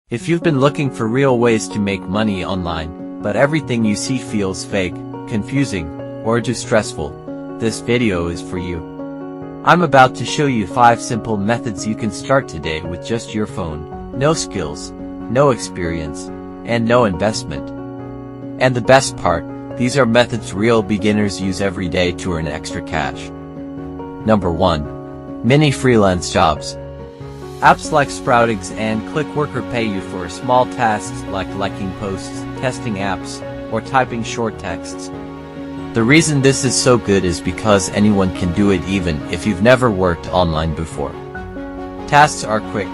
If you've been looking for real ways to make money online, but everything you see feels fake, confusing, or too stressful, this video is for you. I'm about to show you 5 simple methods you can start today with just your phone. No skills, no experience, and no investment. And the best part, these are methods real beginners use every day to earn extra cash. Number 1. Mini freelance jobs. Apps like Sproutix and Clickworker pay you for small tasks like liking posts, testing apps, or typing short texts. The reason this is so good is because anyone can do it even if you've never worked online before. Tasks are quick,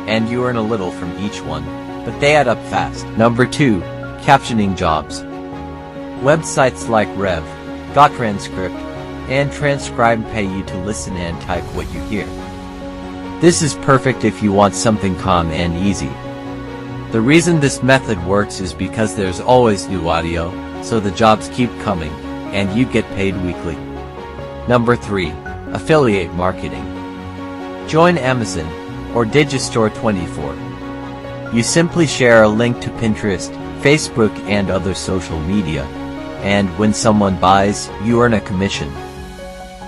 and you earn a little from each one, but they add up fast. Number 2. Captioning jobs. Websites like Rev, GotTranscript, and Transcribe pay you to listen and type what you hear. This is perfect if you want something calm and easy. The reason this method works is because there's always new audio, so the jobs keep coming, and you get paid weekly. Number 3. Affiliate marketing. Join Amazon, or Digistore24. You simply share a link to Pinterest, Facebook, and other social media, and when someone buys, you earn a commission.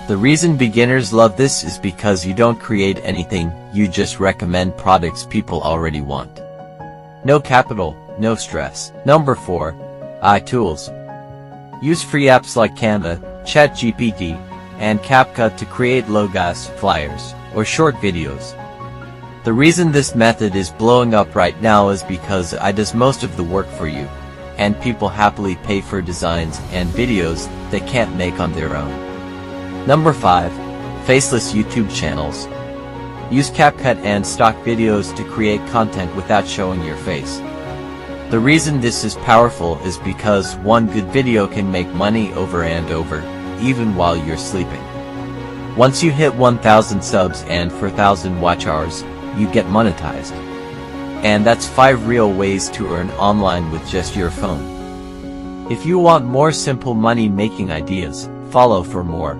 The reason beginners love this is because you don't create anything, you just recommend products people already want. No capital, no stress. Number 4. iTools. Use free apps like Canva, ChatGPT, and CapCut to create logos, flyers, or short videos. The reason this method is blowing up right now is because it does most of the work for you, and people happily pay for designs and videos they can't make on their own. Number 5. Faceless YouTube channels. Use CapCut and stock videos to create content without showing your face. The reason this is powerful is because one good video can make money over and over, even while you're sleeping. Once you hit 1,000 subs and 4,000 watch hours, you get monetized. And that's 5 real ways to earn online with just your phone. If you want more simple money-making ideas, follow for more.